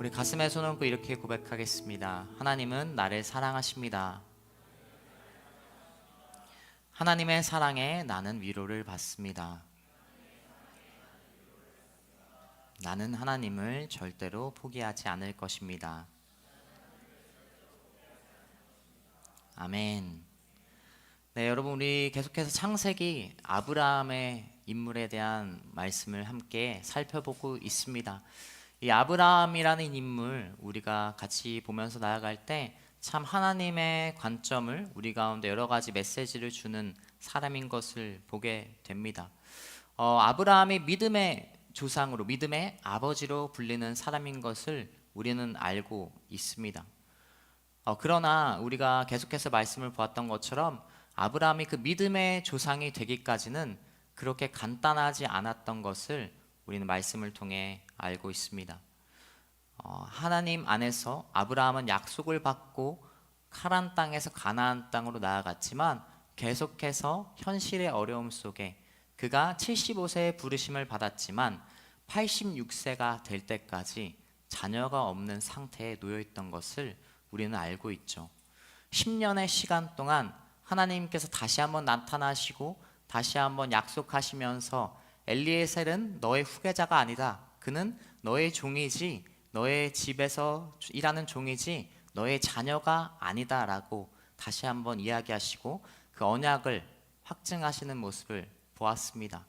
우리 가슴에 손 얹고 이렇게 고백하겠습니다. 하나님은 나를 사랑하십니다. 하나님의 사랑에 나는 위로를 받습니다. 나는 하나님을 절대로 포기하지 않을 것입니다. 아멘. 네, 여러분, 우리 계속해서 창세기 아브라함의 인물에 대한 말씀을 함께 살펴보고 있습니다. 이 아브라함이라는 인물, 우리가 같이 보면서 나아갈 때 참 하나님의 관점을 우리 가운데 여러 가지 메시지를 주는 사람인 것을 보게 됩니다. 아브라함이 믿음의 조상으로, 믿음의 아버지로 불리는 사람인 것을 우리는 알고 있습니다. 그러나 우리가 계속해서 말씀을 보았던 것처럼 아브라함이 그 믿음의 조상이 되기까지는 그렇게 간단하지 않았던 것을 우리는 말씀을 통해 알고 있습니다. 하나님 안에서 아브라함은 약속을 받고 카란 땅에서 가나안 땅으로 나아갔지만 계속해서 현실의 어려움 속에 그가 75세의 부르심을 받았지만 86세가 될 때까지 자녀가 없는 상태에 놓여있던 것을 우리는 알고 있죠. 10년의 시간 동안 하나님께서 다시 한번 나타나시고 다시 한번 약속하시면서 엘리에셀은 너의 후계자가 아니다. 그는 너의 종이지 너의 집에서 일하는 종이지 너의 자녀가 아니다 라고 다시 한번 이야기하시고 그 언약을 확증하시는 모습을 보았습니다.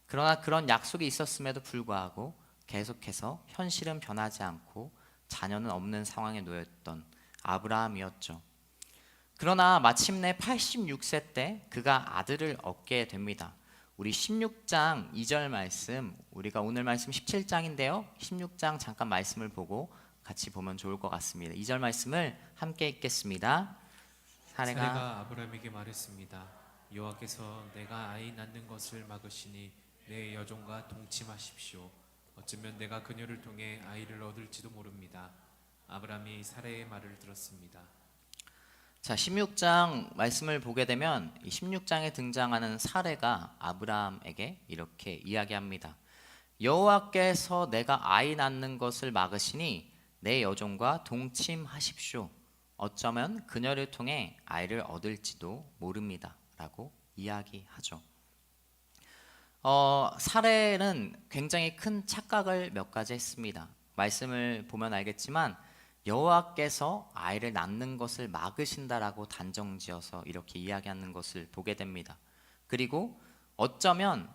그러나 그런 약속이 있었음에도 불구하고 계속해서 현실은 변하지 않고 자녀는 없는 상황에 놓였던 아브라함이었죠. 그러나 마침내 86세 때 그가 아들을 얻게 됩니다. 우리 16장 2절 말씀, 우리가 오늘 말씀 17장인데요 16장 잠깐 말씀을 보고 같이 보면 좋을 것 같습니다. 2절 말씀을 함께 읽겠습니다. 사레가 아브라함에게 말했습니다. 여호와께서 내가 아이 낳는 것을 막으시니 내 여종과 동침하십시오. 어쩌면 내가 그녀를 통해 아이를 얻을지도 모릅니다. 아브라함이 사레의 말을 들었습니다. 자, 16장 말씀을 보게 되면 이 16장에 등장하는 사례가 아브라함에게 이렇게 이야기합니다. 여호와께서 내가 아이 낳는 것을 막으시니 내 여종과 동침하십시오. 어쩌면 그녀를 통해 아이를 얻을지도 모릅니다 라고 이야기하죠. 사례는 굉장히 큰 착각을 몇 가지 했습니다. 말씀을 보면 알겠지만 여호와께서 아이를 낳는 것을 막으신다라고 단정지어서 이렇게 이야기하는 것을 보게 됩니다. 그리고 어쩌면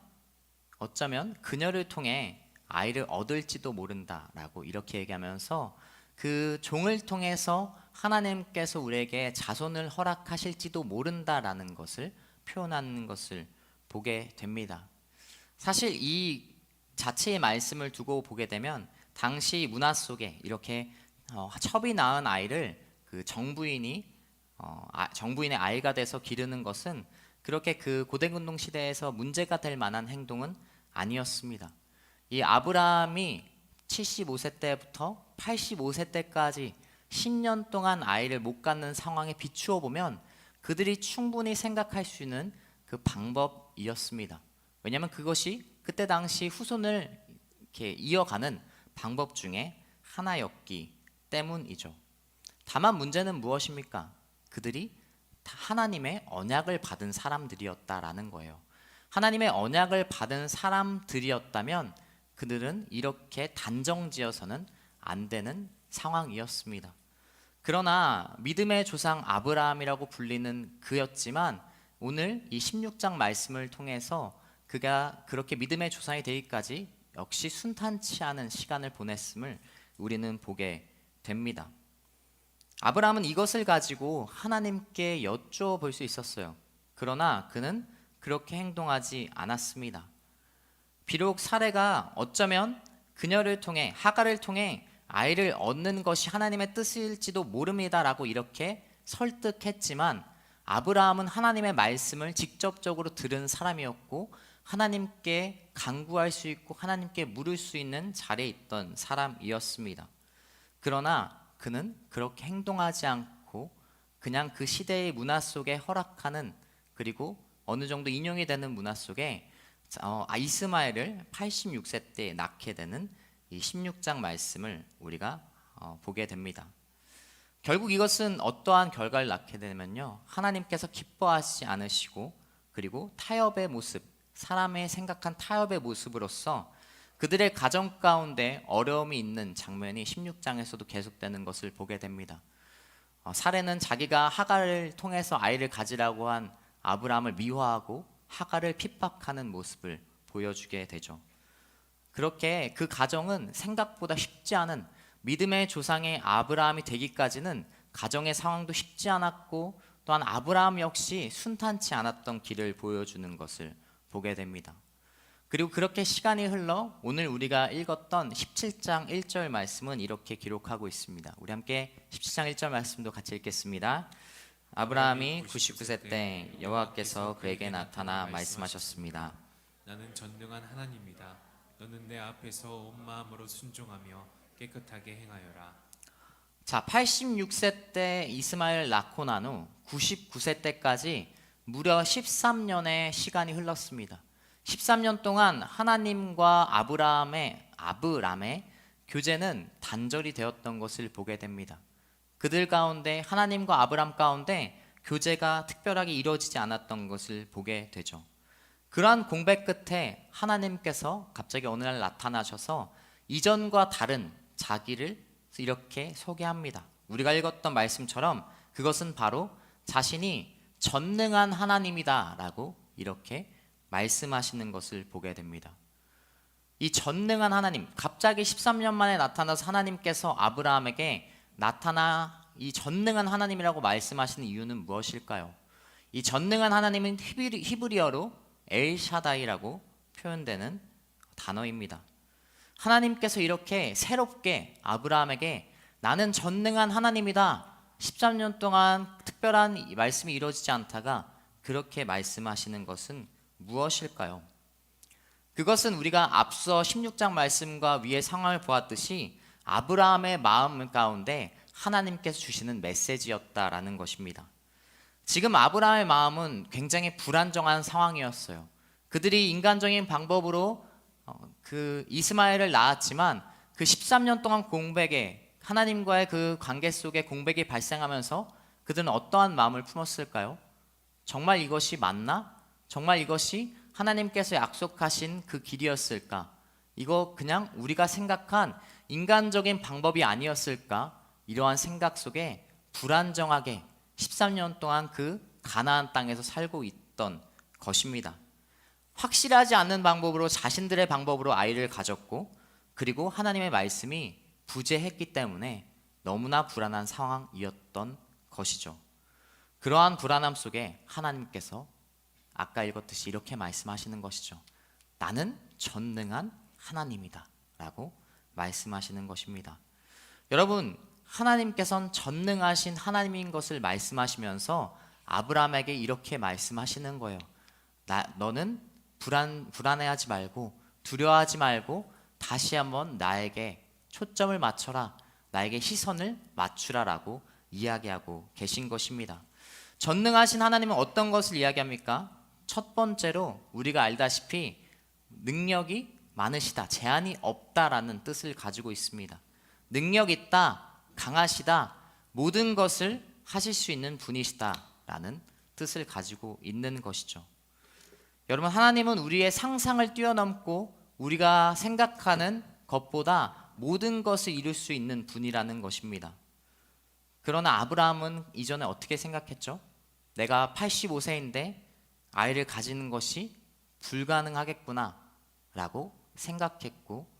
그녀를 통해 아이를 얻을지도 모른다라고 이렇게 얘기하면서 그 종을 통해서 하나님께서 우리에게 자손을 허락하실지도 모른다라는 것을 표현하는 것을 보게 됩니다. 사실 이 자체의 말씀을 두고 보게 되면 당시 문화 속에 이렇게 첩이 낳은 아이를 그 정부인의 아이가 돼서 기르는 것은 그렇게 그 고대근동 시대에서 문제가 될 만한 행동은 아니었습니다. 이 아브라함이 75세 때부터 85세 때까지 10년 동안 아이를 못 갖는 상황에 비추어 보면 그들이 충분히 생각할 수 있는 그 방법이었습니다. 왜냐하면 그것이 그때 당시 후손을 이렇게 이어가는 방법 중에 하나였기 때문이죠. 다만 문제는 무엇입니까? 그들이 하나님의 언약을 받은 사람들이었다라는 거예요. 하나님의 언약을 받은 사람들이었다면 그들은 이렇게 단정지어서는 안 되는 상황이었습니다. 그러나 믿음의 조상 아브라함이라고 불리는 그였지만 오늘 이 16장 말씀을 통해서 그가 그렇게 믿음의 조상이 되기까지 역시 순탄치 않은 시간을 보냈음을 우리는 보게 됩니다. 아브라함은 이것을 가지고 하나님께 여쭤볼 수 있었어요. 그러나 그는 그렇게 행동하지 않았습니다. 비록 사레가 어쩌면 그녀를 통해 하갈을 통해 아이를 얻는 것이 하나님의 뜻일지도 모릅니다라고 이렇게 설득했지만 아브라함은 하나님의 말씀을 직접적으로 들은 사람이었고 하나님께 간구할 수 있고 하나님께 물을 수 있는 자리에 있던 사람이었습니다. 그러나 그는 그렇게 행동하지 않고 그냥 그 시대의 문화 속에 허락하는 그리고 어느 정도 인용이 되는 문화 속에 이스마엘을 86세 때 낳게 되는 이 16장 말씀을 우리가 보게 됩니다. 결국 이것은 어떠한 결과를 낳게 되면요, 하나님께서 기뻐하시지 않으시고 그리고 타협의 모습, 사람의 생각한 타협의 모습으로서 그들의 가정 가운데 어려움이 있는 장면이 16장에서도 계속되는 것을 보게 됩니다. 사례는 자기가 하갈을 통해서 아이를 가지라고 한 아브라함을 미워하고 하갈을 핍박하는 모습을 보여주게 되죠. 그렇게 그 가정은 생각보다 쉽지 않은, 믿음의 조상의 아브라함이 되기까지는 가정의 상황도 쉽지 않았고 또한 아브라함 역시 순탄치 않았던 길을 보여주는 것을 보게 됩니다. 그리고 그렇게 시간이 흘러 오늘 우리가 읽었던 17장 1절 말씀은 이렇게 기록하고 있습니다. 우리 함께 17장 1절 말씀도 같이 읽겠습니다. 아브라함이 99세 때 여호와께서 그에게 나타나 말씀하셨습니다. 나는 전능한 하나님이다. 너는 내 앞에서 온 마음으로 순종하며 깨끗하게 행하여라. 자, 86세 때 이스마엘 낳고 난 후 99세 때까지 무려 13년의 시간이 흘렀습니다. 13년 동안 하나님과 아브라함의 교제는 단절이 되었던 것을 보게 됩니다. 그들 가운데, 하나님과 아브라함 가운데 교제가 특별하게 이루어지지 않았던 것을 보게 되죠. 그러한 공백 끝에 하나님께서 갑자기 어느 날 나타나셔서 이전과 다른 자기를 이렇게 소개합니다. 우리가 읽었던 말씀처럼 그것은 바로 자신이 전능한 하나님이다 라고 이렇게 말씀하시는 것을 보게 됩니다. 이 전능한 하나님, 갑자기 13년 만에 나타나서 하나님께서 아브라함에게 나타나 이 전능한 하나님이라고 말씀하시는 이유는 무엇일까요? 이 전능한 하나님은 히브리어로 엘샤다이라고 표현되는 단어입니다. 하나님께서 이렇게 새롭게 아브라함에게 나는 전능한 하나님이다, 13년 동안 특별한 말씀이 이루어지지 않다가 그렇게 말씀하시는 것은 무엇일까요? 그것은 우리가 앞서 16장 말씀과 위의 상황을 보았듯이 아브라함의 마음 가운데 하나님께서 주시는 메시지였다라는 것입니다. 지금 아브라함의 마음은 굉장히 불안정한 상황이었어요. 그들이 인간적인 방법으로 그 이스마엘을 낳았지만 그 13년 동안 공백에, 하나님과의 그 관계 속에 공백이 발생하면서 그들은 어떠한 마음을 품었을까요? 정말 이것이 맞나? 정말 이것이 하나님께서 약속하신 그 길이었을까? 이거 그냥 우리가 생각한 인간적인 방법이 아니었을까? 이러한 생각 속에 불안정하게 13년 동안 그 가나안 땅에서 살고 있던 것입니다. 확실하지 않는 방법으로, 자신들의 방법으로 아이를 가졌고, 그리고 하나님의 말씀이 부재했기 때문에 너무나 불안한 상황이었던 것이죠. 그러한 불안함 속에 하나님께서 아까 읽었듯이 이렇게 말씀하시는 것이죠. 나는 전능한 하나님이다 라고 말씀하시는 것입니다. 여러분, 하나님께서는 전능하신 하나님인 것을 말씀하시면서 아브라함에게 이렇게 말씀하시는 거예요. 너는 불안해하지 말고 두려워하지 말고 다시 한번 나에게 초점을 맞춰라, 나에게 시선을 맞추라라고 이야기하고 계신 것입니다. 전능하신 하나님은 어떤 것을 이야기합니까? 첫 번째로 우리가 알다시피 능력이 많으시다, 제한이 없다라는 뜻을 가지고 있습니다. 능력 있다, 강하시다, 모든 것을 하실 수 있는 분이시다라는 뜻을 가지고 있는 것이죠. 여러분, 하나님은 우리의 상상을 뛰어넘고 우리가 생각하는 것보다 모든 것을 이룰 수 있는 분이라는 것입니다. 그러나 아브라함은 이전에 어떻게 생각했죠? 내가 85세인데 아이를 가지는 것이 불가능하겠구나 라고 생각했고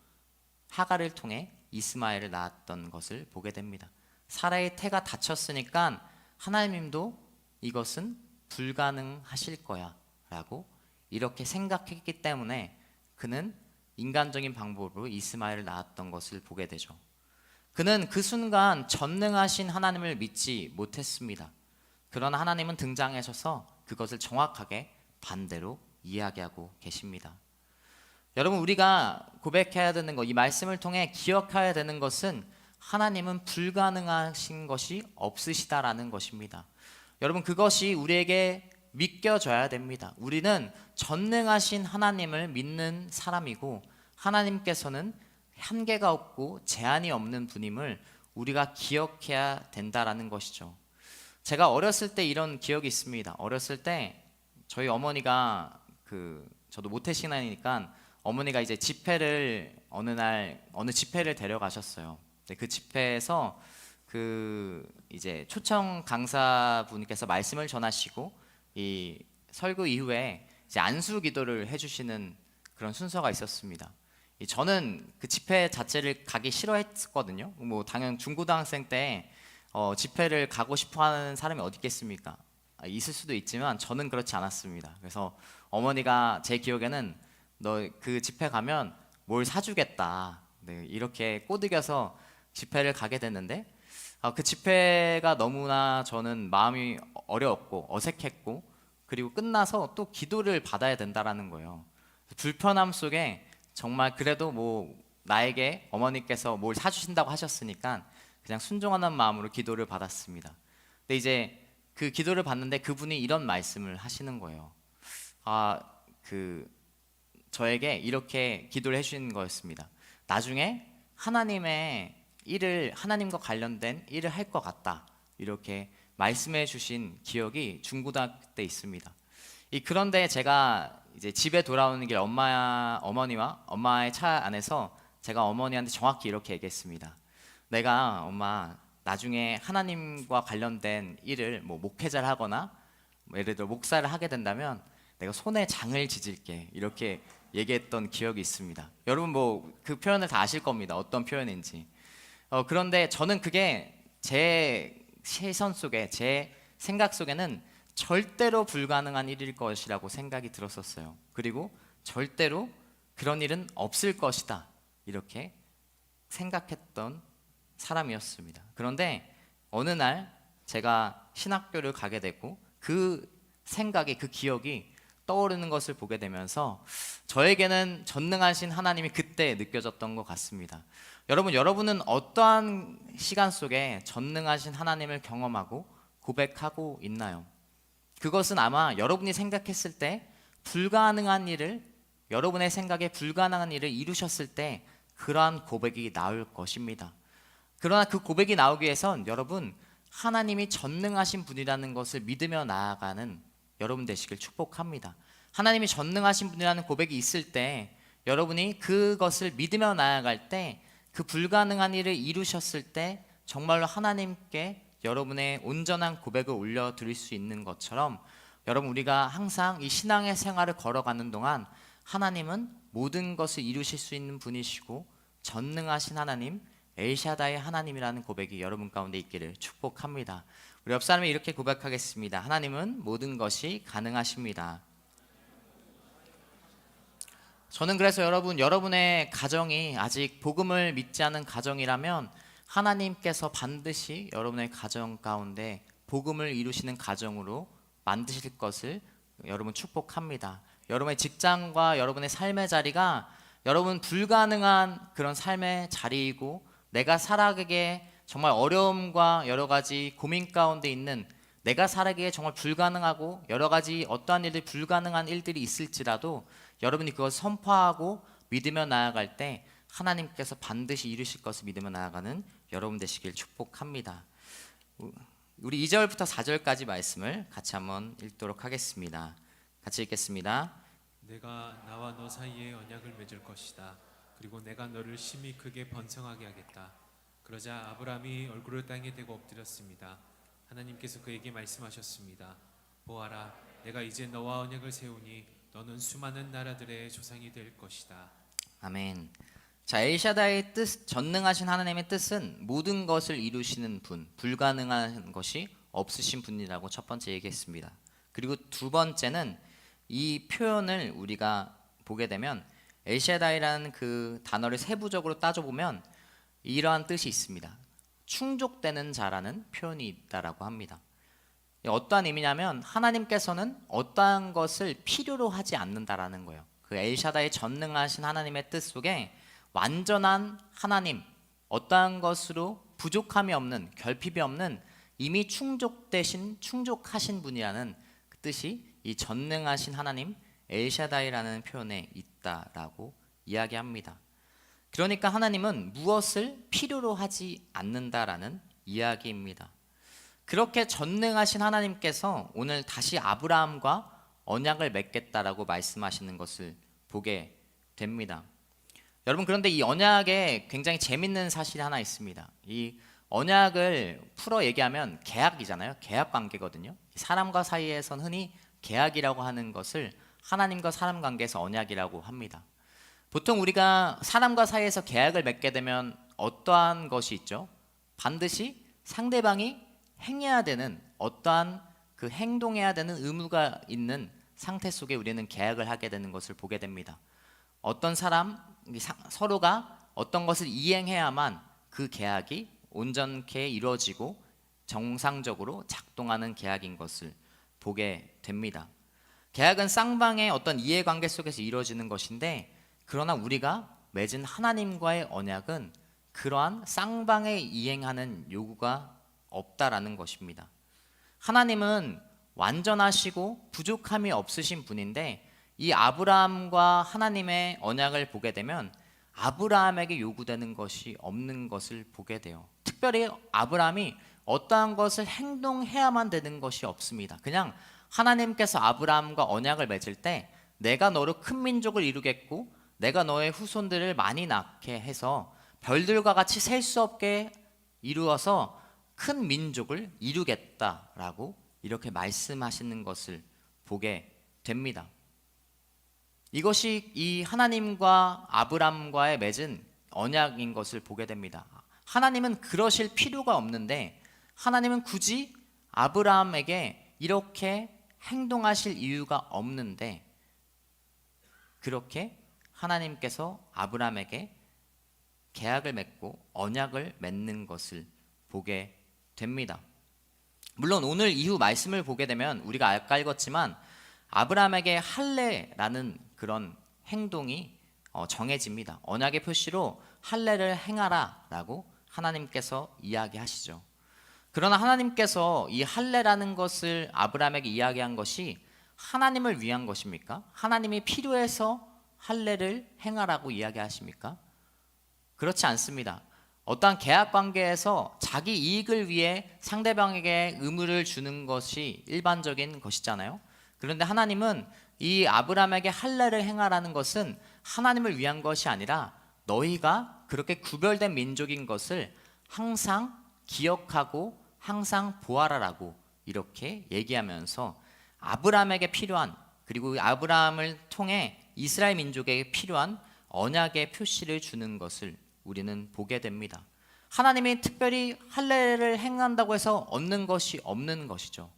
하갈을 통해 이스마엘을 낳았던 것을 보게 됩니다. 사라의 태가 닫혔으니까 하나님도 이것은 불가능하실 거야 라고 이렇게 생각했기 때문에 그는 인간적인 방법으로 이스마엘을 낳았던 것을 보게 되죠. 그는 그 순간 전능하신 하나님을 믿지 못했습니다. 그러나 하나님은 등장하셔서 그것을 정확하게 반대로 이야기하고 계십니다. 여러분, 우리가 고백해야 되는 것, 이 말씀을 통해 기억해야 되는 것은 하나님은 불가능하신 것이 없으시다라는 것입니다. 여러분, 그것이 우리에게 믿겨져야 됩니다. 우리는 전능하신 하나님을 믿는 사람이고 하나님께서는 한계가 없고 제한이 없는 분임을 우리가 기억해야 된다라는 것이죠. 제가 어렸을 때 이런 기억이 있습니다. 어렸을 때 저희 어머니가 저도 모태신앙이니까 어머니가 이제 집회를 어느 집회를 데려가셨어요. 그 집회에서 이제 초청 강사분께서 말씀을 전하시고 이 설교 이후에 이제 안수 기도를 해주시는 그런 순서가 있었습니다. 저는 그 집회 자체를 가기 싫어했거든요. 뭐 당연 중고등학생 때 집회를 가고 싶어하는 사람이 어디 있겠습니까? 있을 수도 있지만 저는 그렇지 않았습니다. 그래서 어머니가 제 기억에는 너 그 집회 가면 뭘 사주겠다, 네, 이렇게 꼬드겨서 집회를 가게 됐는데 그 집회가 너무나 저는 마음이 어려웠고 어색했고 그리고 끝나서 또 기도를 받아야 된다라는 거예요. 불편함 속에 정말 그래도 뭐 나에게 어머니께서 뭘 사주신다고 하셨으니까 그냥 순종하는 마음으로 기도를 받았습니다. 근데 이제 그 기도를 받는데 그분이 이런 말씀을 하시는 거예요. 저에게 이렇게 기도를 해주신 거였습니다. 나중에 하나님과 관련된 일을 할 것 같다, 이렇게 말씀해 주신 기억이 중고등학교 때 있습니다. 그런데 제가 이제 집에 돌아오는 길 어머니와 엄마의 차 안에서 제가 어머니한테 정확히 이렇게 얘기했습니다. 내가 엄마 나중에 하나님과 관련된 일을 뭐 목회자를 하거나 뭐 예를 들어 목사를 하게 된다면 내가 손에 장을 지질게, 이렇게 얘기했던 기억이 있습니다. 여러분 뭐 그 표현을 다 아실 겁니다. 어떤 표현인지. 그런데 저는 그게 제 시선 속에, 제 생각 속에는 절대로 불가능한 일일 것이라고 생각이 들었었어요. 그리고 절대로 그런 일은 없을 것이다, 이렇게 생각했던 사람이었습니다. 그런데 어느 날 제가 신학교를 가게 됐고 그 생각이, 그 기억이 떠오르는 것을 보게 되면서 저에게는 전능하신 하나님이 그때 느껴졌던 것 같습니다. 여러분은 어떠한 시간 속에 전능하신 하나님을 경험하고 고백하고 있나요? 그것은 아마 여러분이 생각했을 때 여러분의 생각에 불가능한 일을 이루셨을 때 그러한 고백이 나올 것입니다. 그러나 그 고백이 나오기 위해선 여러분, 하나님이 전능하신 분이라는 것을 믿으며 나아가는 여러분 되시길 축복합니다. 하나님이 전능하신 분이라는 고백이 있을 때 여러분이 그것을 믿으며 나아갈 때 그 불가능한 일을 이루셨을 때 정말로 하나님께 여러분의 온전한 고백을 올려드릴 수 있는 것처럼 여러분, 우리가 항상 이 신앙의 생활을 걸어가는 동안 하나님은 모든 것을 이루실 수 있는 분이시고 전능하신 하나님, 엘샤다의 하나님이라는 고백이 여러분 가운데 있기를 축복합니다. 우리 옆 사람이 이렇게 고백하겠습니다. 하나님은 모든 것이 가능하십니다. 저는 그래서 여러분의 가정이 아직 복음을 믿지 않은 가정이라면 하나님께서 반드시 여러분의 가정 가운데 복음을 이루시는 가정으로 만드실 것을 여러분 축복합니다. 여러분의 직장과 여러분의 삶의 자리가 여러분 불가능한 그런 삶의 자리이고 내가 살아가기에 정말 어려움과 여러 가지 고민 가운데 있는, 내가 살아가기에 정말 불가능하고 여러 가지 어떠한 일들이 불가능한 일들이 있을지라도 여러분이 그것을 선포하고 믿으며 나아갈 때 하나님께서 반드시 이루실 것을 믿으며 나아가는 여러분 되시길 축복합니다. 우리 2절부터 4절까지 말씀을 같이 한번 읽도록 하겠습니다. 같이 읽겠습니다. 내가 나와 너 사이에 언약을 맺을 것이다. 그리고 내가 너를 심히 크게 번성하게 하겠다. 그러자 아브라함이 얼굴을 땅에 대고 엎드렸습니다. 하나님께서 그에게 말씀하셨습니다. 보아라, 내가 이제 너와 언약을 세우니 너는 수많은 나라들의 조상이 될 것이다. 아멘. 자, 엘샤다의 뜻, 전능하신 하나님의 뜻은 모든 것을 이루시는 분, 불가능한 것이 없으신 분이라고 첫 번째 얘기했습니다. 그리고 두 번째는 이 표현을 우리가 보게 되면 엘샤다이라는 그 단어를 세부적으로 따져보면 이러한 뜻이 있습니다. 충족되는 자라는 표현이 있다라고 합니다. 어떠한 의미냐면 하나님께서는 어떠한 것을 필요로 하지 않는다라는 거예요. 그 엘샤다의 전능하신 하나님의 뜻 속에 완전한 하나님, 어떠한 것으로 부족함이 없는, 결핍이 없는 이미 충족하신 분이라는 그 뜻이 이 전능하신 하나님 엘샤다이라는 표현에 있다라고 이야기합니다. 그러니까 하나님은 무엇을 필요로 하지 않는다라는 이야기입니다. 그렇게 전능하신 하나님께서 오늘 다시 아브라함과 언약을 맺겠다라고 말씀하시는 것을 보게 됩니다. 여러분, 그런데 이 언약에 굉장히 재밌는 사실이 하나 있습니다. 이 언약을 풀어 얘기하면 계약이잖아요. 계약 관계거든요. 사람과 사이에선 흔히 계약이라고 하는 것을 하나님과 사람 관계에서 언약이라고 합니다. 보통 우리가 사람과 사이에서 계약을 맺게 되면 어떠한 것이 있죠? 반드시 상대방이 행해야 되는, 어떠한 그 행동해야 되는 의무가 있는 상태 속에 우리는 계약을 하게 되는 것을 보게 됩니다. 어떤 사람, 서로가 어떤 것을 이행해야만 그 계약이 온전케 이루어지고 정상적으로 작동하는 계약인 것을 보게 됩니다. 계약은 쌍방의 어떤 이해관계 속에서 이루어지는 것인데, 그러나 우리가 맺은 하나님과의 언약은 그러한 쌍방에 이행하는 요구가 없다라는 것입니다. 하나님은 완전하시고 부족함이 없으신 분인데, 이 아브라함과 하나님의 언약을 보게 되면 아브라함에게 요구되는 것이 없는 것을 보게 돼요. 특별히 아브라함이 어떠한 것을 행동해야만 되는 것이 없습니다. 그냥 하나님께서 아브라함과 언약을 맺을 때 내가 너로 큰 민족을 이루겠고 내가 너의 후손들을 많이 낳게 해서 별들과 같이 셀 수 없게 이루어서 큰 민족을 이루겠다라고 이렇게 말씀하시는 것을 보게 됩니다. 이것이 이 하나님과 아브람과의 맺은 언약인 것을 보게 됩니다. 하나님은 그러실 필요가 없는데, 하나님은 굳이 아브라함에게 이렇게 행동하실 이유가 없는데, 그렇게 하나님께서 아브라함에게 계약을 맺고 언약을 맺는 것을 보게 됩니다. 물론 오늘 이후 말씀을 보게 되면 우리가 아까 읽었지만 아브라함에게 할례라는 그런 행동이 정해집니다. 언약의 표시로 할례를 행하라 라고 하나님께서 이야기하시죠. 그러나 하나님께서 이 할례라는 것을 아브라함에게 이야기한 것이 하나님을 위한 것입니까? 하나님이 필요해서 할례를 행하라고 이야기하십니까? 그렇지 않습니다. 어떠한 계약 관계에서 자기 이익을 위해 상대방에게 의무를 주는 것이 일반적인 것이잖아요. 그런데 하나님은 이 아브라함에게 할례를 행하라는 것은 하나님을 위한 것이 아니라 너희가 그렇게 구별된 민족인 것을 항상 기억하고 항상 보아라라고 이렇게 얘기하면서 아브라함에게 필요한, 그리고 아브라함을 통해 이스라엘 민족에게 필요한 언약의 표시를 주는 것을 우리는 보게 됩니다. 하나님이 특별히 할례를 행한다고 해서 얻는 것이 없는 것이죠.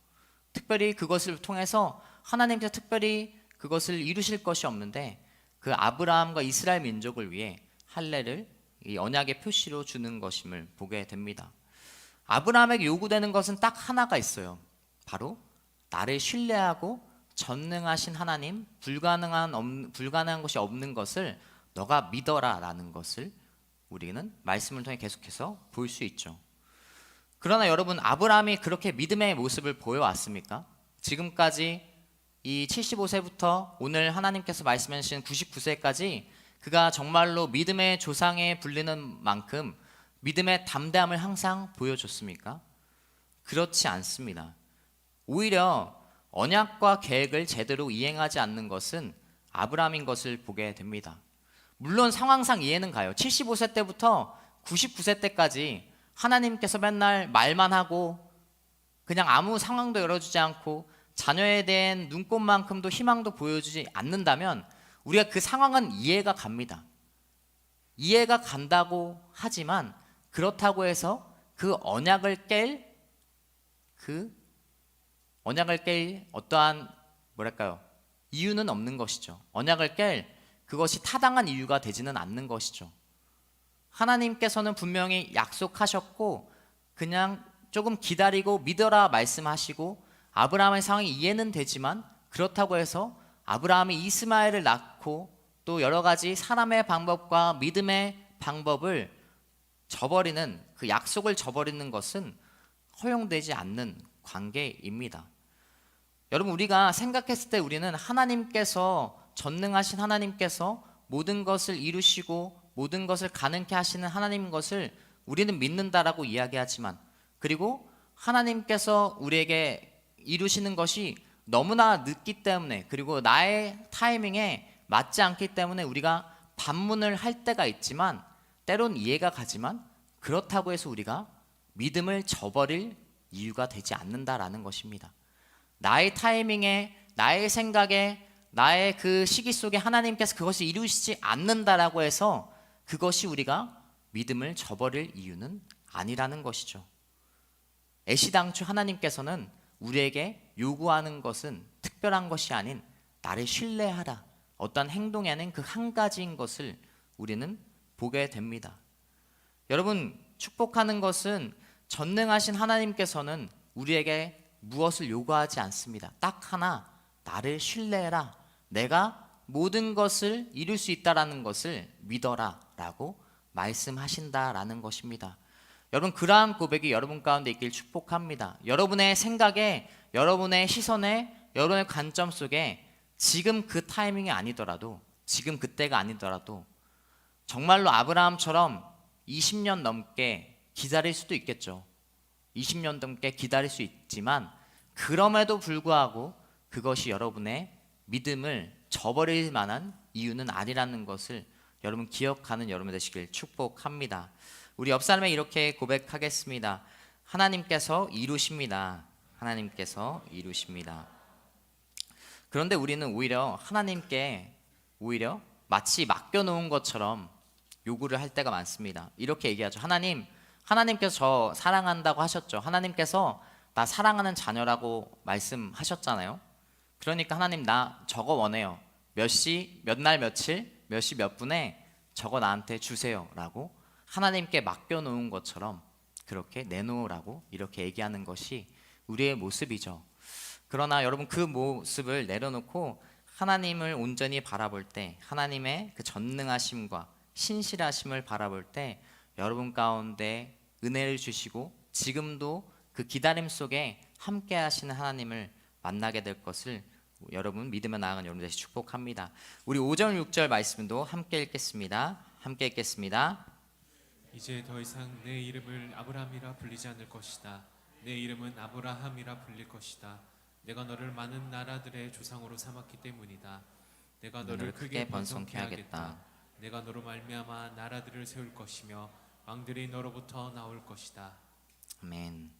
특별히 그것을 통해서 하나님께서 특별히 그것을 이루실 것이 없는데, 그 아브라함과 이스라엘 민족을 위해 할례를 이 언약의 표시로 주는 것임을 보게 됩니다. 아브라함에게 요구되는 것은 딱 하나가 있어요. 바로 나를 신뢰하고 전능하신 하나님, 불가능한 것이 없는 것을 너가 믿어라 라는 것을 우리는 말씀을 통해 계속해서 볼 수 있죠. 그러나 여러분, 아브라함이 그렇게 믿음의 모습을 보여왔습니까? 지금까지 이 75세부터 오늘 하나님께서 말씀해 주신 99세까지 그가 정말로 믿음의 조상에 불리는 만큼 믿음의 담대함을 항상 보여줬습니까? 그렇지 않습니다. 오히려 언약과 계획을 제대로 이행하지 않는 것은 아브라함인 것을 보게 됩니다. 물론 상황상 이해는 가요. 75세 때부터 99세 때까지 하나님께서 맨날 말만 하고 그냥 아무 상황도 열어주지 않고 자녀에 대한 눈꽃만큼도 희망도 보여주지 않는다면 우리가 그 상황은 이해가 갑니다. 이해가 간다고 하지만 그렇다고 해서 그 언약을 깰 어떠한 이유는 없는 것이죠. 언약을 깰 그것이 타당한 이유가 되지는 않는 것이죠. 하나님께서는 분명히 약속하셨고 그냥 조금 기다리고 믿어라 말씀하시고 아브라함의 상황이 이해는 되지만, 그렇다고 해서 아브라함이 이스마엘을 낳고 또 여러 가지 사람의 방법과 믿음의 방법을 저버리는, 그 약속을 저버리는 것은 허용되지 않는 관계입니다. 여러분, 우리가 생각했을 때 우리는 하나님께서, 전능하신 하나님께서 모든 것을 이루시고 모든 것을 가능케 하시는 하나님인 것을 우리는 믿는다라고 이야기하지만, 그리고 하나님께서 우리에게 이루시는 것이 너무나 늦기 때문에, 그리고 나의 타이밍에 맞지 않기 때문에 우리가 반문을 할 때가 있지만, 때론 이해가 가지만, 그렇다고 해서 우리가 믿음을 저버릴 이유가 되지 않는다라는 것입니다. 나의 타이밍에, 나의 생각에, 나의 그 시기 속에 하나님께서 그것을 이루시지 않는다라고 해서 그것이 우리가 믿음을 저버릴 이유는 아니라는 것이죠. 애시당초 하나님께서는 우리에게 요구하는 것은 특별한 것이 아닌 나를 신뢰하라, 어떤 행동에는 그 한 가지인 것을 우리는 보게 됩니다. 여러분, 축복하는 것은 전능하신 하나님께서는 우리에게 무엇을 요구하지 않습니다. 딱 하나, 나를 신뢰해라, 내가 모든 것을 이룰 수 있다라는 것을 믿어라 라고 말씀하신다라는 것입니다. 여러분, 그러한 고백이 여러분 가운데 있길 축복합니다. 여러분의 생각에, 여러분의 시선에, 여러분의 관점 속에 지금 그 타이밍이 아니더라도, 지금 그때가 아니더라도 정말로 아브라함처럼 20년 넘게 기다릴 수도 있겠죠. 20년 넘게 기다릴 수 있지만, 그럼에도 불구하고 그것이 여러분의 믿음을 저버릴 만한 이유는 아니라는 것을 여러분 기억하는 여러분 되시길 축복합니다. 우리 옆 사람에 이렇게 고백하겠습니다. 하나님께서 이루십니다. 하나님께서 이루십니다. 그런데 우리는 오히려 하나님께 마치 맡겨놓은 것처럼 요구를 할 때가 많습니다. 이렇게 얘기하죠. 하나님께서 저 사랑한다고 하셨죠. 하나님께서 나 사랑하는 자녀라고 말씀하셨잖아요. 그러니까 하나님, 나 저거 원해요. 몇 시, 몇 날, 며칠, 몇 시, 몇 분에 저거 나한테 주세요 라고 하나님께 맡겨놓은 것처럼 그렇게 내놓으라고 이렇게 얘기하는 것이 우리의 모습이죠. 그러나 여러분, 그 모습을 내려놓고 하나님을 온전히 바라볼 때, 하나님의 그 전능하심과 신실하심을 바라볼 때 여러분 가운데 은혜를 주시고 지금도 그 기다림 속에 함께 하시는 하나님을 만나게 될 것을 여러분 믿으며 나아가는 여러분 되시 축복합니다. 우리 5절 6절 말씀도 함께 읽겠습니다. 함께 읽겠습니다. 이제 더 이상 내 이름을 아브라함이라 불리지 않을 것이다. 내 이름은 아브라함이라 불릴 것이다. 내가 너를 많은 나라들의 조상으로 삼았기 때문이다. 내가 너를 크게 번성케 하겠다. 내가 너로 말미암아 나라들을 세울 것이며 왕들이 너로부터 나올 것이다. 아멘.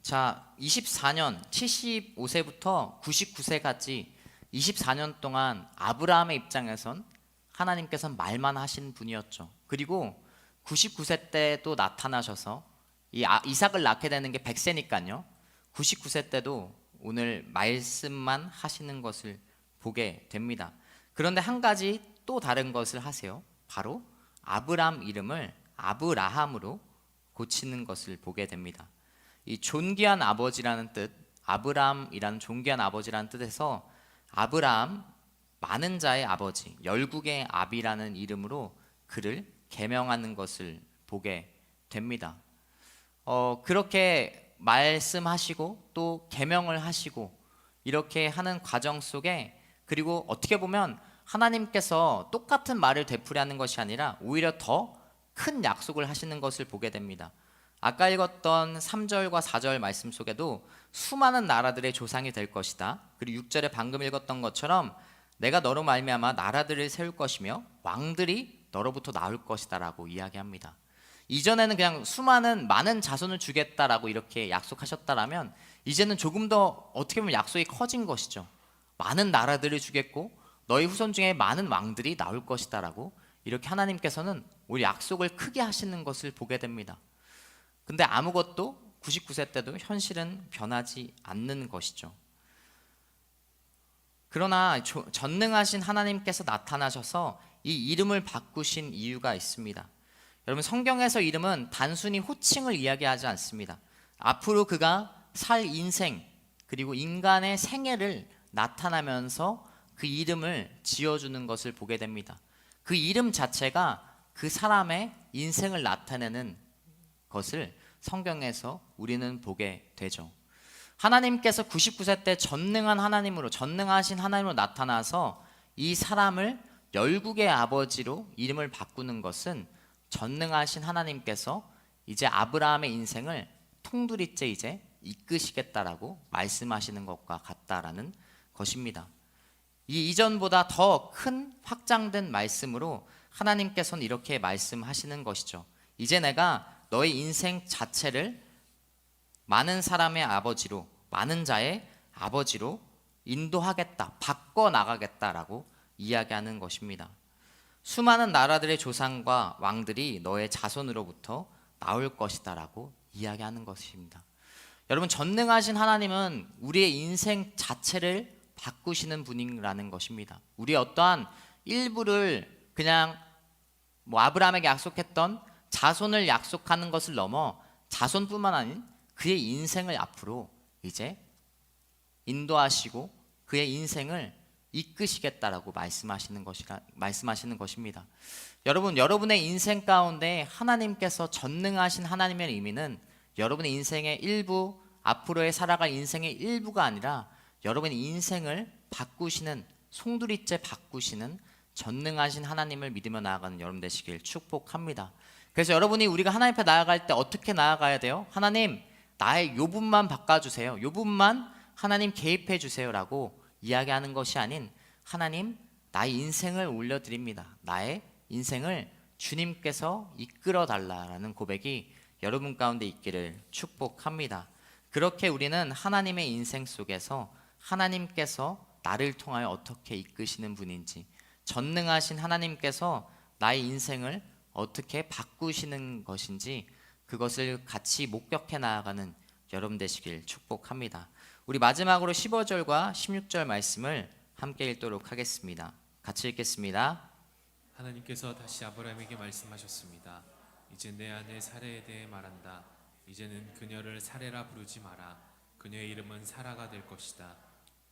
자, 24년 75세부터 99세까지 24년 동안 아브라함의 입장에선 하나님께서는 말만 하신 분이었죠. 그리고 99세 때 또 나타나셔서 이삭을 낳게 되는 게 100세니까요. 99세 때도 오늘 말씀만 하시는 것을 보게 됩니다. 그런데 한 가지 또 다른 것을 하세요. 바로 아브라함 이름을 아브라함으로 고치는 것을 보게 됩니다. 이 존귀한 아버지라는 뜻, 아브라함이라는 존귀한 아버지라는 뜻에서 아브라함, 많은 자의 아버지, 열국의 아비라는 이름으로 그를 계명하는 것을 보게 됩니다. 그렇게 말씀하시고 또 계명을 하시고 이렇게 하는 과정 속에, 그리고 어떻게 보면 하나님께서 똑같은 말을 되풀이하는 것이 아니라 오히려 더 큰 약속을 하시는 것을 보게 됩니다. 아까 읽었던 3절과 4절 말씀 속에도 수많은 나라들의 조상이 될 것이다. 그리고 6절에 방금 읽었던 것처럼 내가 너로 말미암아 나라들을 세울 것이며 왕들이 너로부터 나올 것이다 라고 이야기합니다. 이전에는 그냥 많은 자손을 주겠다라고 이렇게 약속하셨다라면 이제는 조금 더 어떻게 보면 약속이 커진 것이죠. 많은 나라들을 주겠고 너희 후손 중에 많은 왕들이 나올 것이다 라고 이렇게 하나님께서는 우리 약속을 크게 하시는 것을 보게 됩니다. 근데 아무것도 99세 때도 현실은 변하지 않는 것이죠. 그러나 전능하신 하나님께서 나타나셔서 이 이름을 바꾸신 이유가 있습니다. 여러분, 성경에서 이름은 단순히 호칭을 이야기하지 않습니다. 앞으로 그가 살 인생, 그리고 인간의 생애를 나타나면서 그 이름을 지어주는 것을 보게 됩니다. 그 이름 자체가 그 사람의 인생을 나타내는 것을 성경에서 우리는 보게 되죠. 하나님께서 99세 때 전능하신 하나님으로 나타나서 이 사람을 열국의 아버지로 이름을 바꾸는 것은 전능하신 하나님께서 이제 아브라함의 인생을 통두리째 이제 이끄시겠다라고 말씀하시는 것과 같다라는 것입니다. 이 이전보다 더 큰 확장된 말씀으로 하나님께서는 이렇게 말씀하시는 것이죠. 이제 내가 너의 인생 자체를 많은 사람의 아버지로, 많은 자의 아버지로 인도하겠다, 바꿔 나가겠다라고 이야기하는 것입니다. 수많은 나라들의 조상과 왕들이 너의 자손으로부터 나올 것이다라고 이야기하는 것입니다. 여러분, 전능하신 하나님은 우리의 인생 자체를 바꾸시는 분이라는 것입니다. 우리의 어떠한 일부를 그냥 아브라함에게 약속했던 자손을 약속하는 것을 넘어 자손뿐만 아닌 그의 인생을 앞으로 이제 인도하시고 그의 인생을 이끄시겠다라고 말씀하시는 것입니다. 여러분, 여러분의 인생 가운데 하나님께서 전능하신 하나님의 의미는 여러분의 인생의 일부, 앞으로의 살아갈 인생의 일부가 아니라 여러분의 인생을 바꾸시는, 송두리째 바꾸시는 전능하신 하나님을 믿으며 나아가는 여러분 되시길 축복합니다. 그래서 여러분이 우리가 하나님 앞에 나아갈 때 어떻게 나아가야 돼요? 하나님, 나의 요 부분만 바꿔주세요. 요 부분만 하나님 개입해 주세요라고 이야기하는 것이 아닌, 하나님, 나의 인생을 올려드립니다. 나의 인생을 주님께서 이끌어 달라라는 고백이 여러분 가운데 있기를 축복합니다. 그렇게 우리는 하나님의 인생 속에서 하나님께서 나를 통하여 어떻게 이끄시는 분인지, 전능하신 하나님께서 나의 인생을 어떻게 바꾸시는 것인지 그것을 같이 목격해 나아가는 여러분 되시길 축복합니다. 우리 마지막으로 15절과 16절 말씀을 함께 읽도록 하겠습니다. 같이 읽겠습니다. 하나님께서 다시 아브라함에게 말씀하셨습니다. 이제 내 아내 사레에 대해 말한다. 이제는 그녀를 사레라 부르지 마라. 그녀의 이름은 사라가 될 것이다.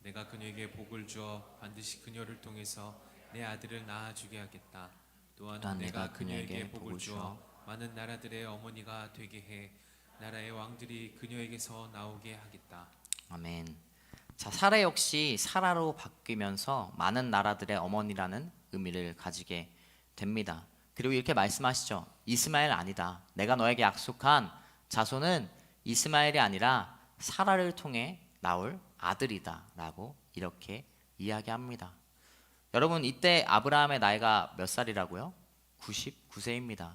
내가 그녀에게 복을 주어 반드시 그녀를 통해서 내 아들을 낳아주게 하겠다. 또한 내가 그녀에게 복을 주어 많은 나라들의 어머니가 되게 해 나라의 왕들이 그녀에게서 나오게 하겠다. 아멘. 자, 사라 역시 사라로 바뀌면서 많은 나라들의 어머니라는 의미를 가지게 됩니다. 그리고 이렇게 말씀하시죠. 이스마엘 아니다. 내가 너에게 약속한 자손은 이스마엘이 아니라 사라를 통해 나올 아들이다 라고 이렇게 이야기합니다. 여러분, 이때 아브라함의 나이가 몇 살이라고요? 99세입니다.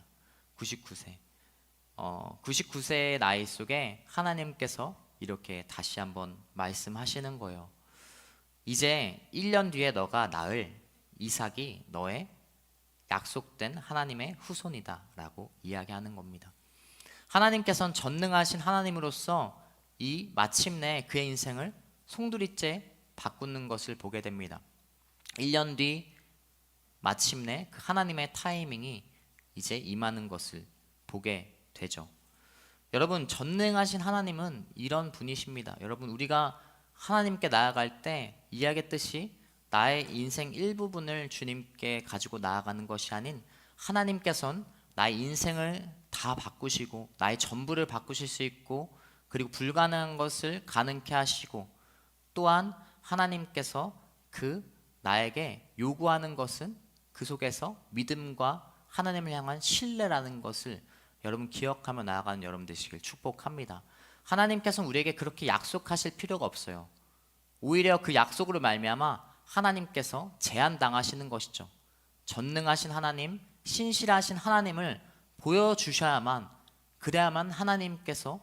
99세. 99세의 나이 속에 하나님께서 이렇게 다시 한번 말씀하시는 거예요. 이제 1년 뒤에 너가 낳을 이삭이 너의 약속된 하나님의 후손이다 라고 이야기하는 겁니다. 하나님께서는 전능하신 하나님으로서 이 마침내 그의 인생을 송두리째 바꾸는 것을 보게 됩니다. 1년 뒤 마침내 그 하나님의 타이밍이 이제 임하는 것을 보게 되죠. 여러분, 전능하신 하나님은 이런 분이십니다. 여러분, 우리가 하나님께 나아갈 때 이야기했듯이 나의 인생 일부분을 주님께 가지고 나아가는 것이 아닌, 하나님께서는 나의 인생을 다 바꾸시고 나의 전부를 바꾸실 수 있고, 그리고 불가능한 것을 가능케 하시고, 또한 하나님께서 나에게 요구하는 것은 그 속에서 믿음과 하나님을 향한 신뢰라는 것을 여러분 기억하며 나아가는 여러분 되시길 축복합니다. 하나님께서는 우리에게 그렇게 약속하실 필요가 없어요. 오히려 그 약속으로 말미암아 하나님께서 제한당하시는 것이죠. 전능하신 하나님, 신실하신 하나님을 보여주셔야만, 그래야만 하나님께서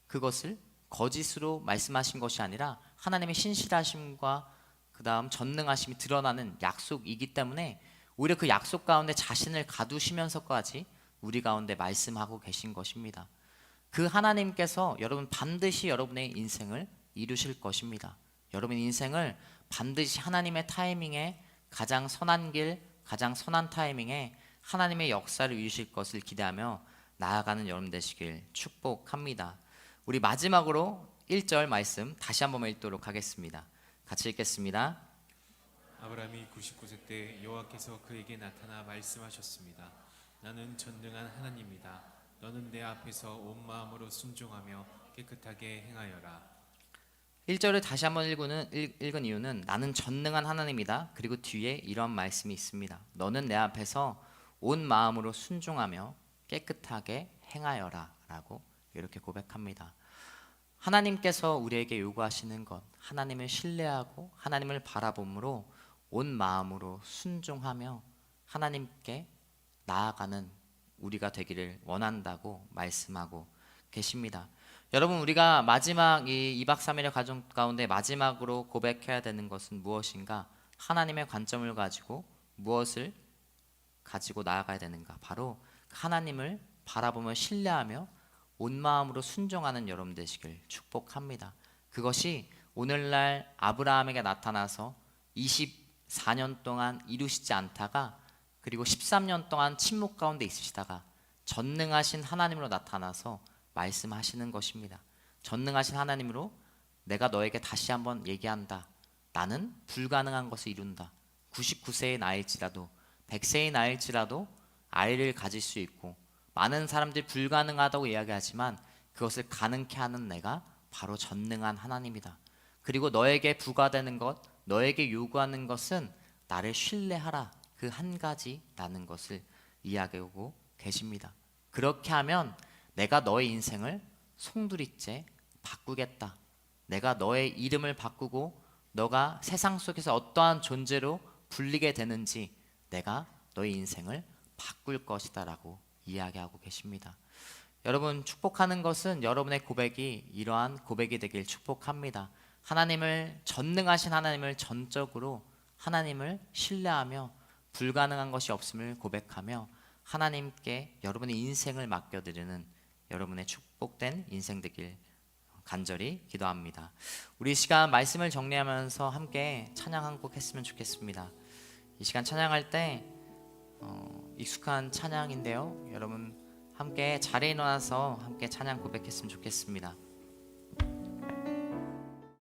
그것을 거짓으로 말씀하신 것이 아니라 하나님의 신실하심과 그 다음 전능하심이 드러나는 약속이기 때문에 오히려 그 약속 가운데 자신을 가두시면서까지 우리 가운데 말씀하고 계신 것입니다. 그 하나님께서 여러분 반드시 여러분의 인생을 이루실 것입니다. 여러분 인생을 반드시 하나님의 타이밍에, 가장 선한 길, 가장 선한 타이밍에 하나님의 역사를 이루실 것을 기대하며 나아가는 여러분 되시길 축복합니다. 우리 마지막으로 1절 말씀 다시 한번 읽도록 하겠습니다. 같이 읽겠습니다. 아브라함이 99세 때 여호와께서 그에게 나타나 말씀하셨습니다. 나는 전능한 하나님이다. 너는 내 앞에서 온 마음으로 순종하며 깨끗하게 행하여라. 1절을 다시 한번 읽은 이유는 나는 전능한 하나님이다. 그리고 뒤에 이런 말씀이 있습니다. 너는 내 앞에서 온 마음으로 순종하며 깨끗하게 행하여라 라고 이렇게 고백합니다. 하나님께서 우리에게 요구하시는 것, 하나님을 신뢰하고 하나님을 바라봄으로 온 마음으로 순종하며 하나님께 나아가는 우리가 되기를 원한다고 말씀하고 계십니다. 여러분, 우리가 마지막 이 2박 3일의 가정 가운데 마지막으로 고백해야 되는 것은 무엇인가? 하나님의 관점을 가지고 무엇을 가지고 나아가야 되는가? 바로 하나님을 바라보며 신뢰하며 온 마음으로 순종하는 여러분 되시길 축복합니다. 그것이 오늘날 아브라함에게 나타나서 24년 동안 이루시지 않다가 그리고 13년 동안 침묵 가운데 있으시다가 전능하신 하나님으로 나타나서 말씀하시는 것입니다. 전능하신 하나님으로 내가 너에게 다시 한번 얘기한다. 나는 불가능한 것을 이룬다. 99세의 나일지라도 100세의 나일지라도 아이를 가질 수 있고 많은 사람들이 불가능하다고 이야기하지만 그것을 가능케 하는 내가 바로 전능한 하나님이다. 그리고 너에게 부과되는 것, 너에게 요구하는 것은 나를 신뢰하라. 그 한 가지라는 것을 이야기하고 계십니다. 그렇게 하면 내가 너의 인생을 송두리째 바꾸겠다. 내가 너의 이름을 바꾸고 너가 세상 속에서 어떠한 존재로 불리게 되는지 내가 너의 인생을 바꿀 것이다 라고 이야기하고 계십니다. 여러분, 축복하는 것은 여러분의 고백이 이러한 고백이 되길 축복합니다. 하나님을, 전능하신 하나님을 전적으로 하나님을 신뢰하며 불가능한 것이 없음을 고백하며 하나님께 여러분의 인생을 맡겨드리는 여러분의 축복된 인생 되길 간절히 기도합니다. 우리 이 시간 말씀을 정리하면서 함께 찬양 한 곡 했으면 좋겠습니다. 이 시간 찬양할 때 익숙한 찬양인데요, 여러분 함께 자리에 일어나서 함께 찬양 고백했으면 좋겠습니다.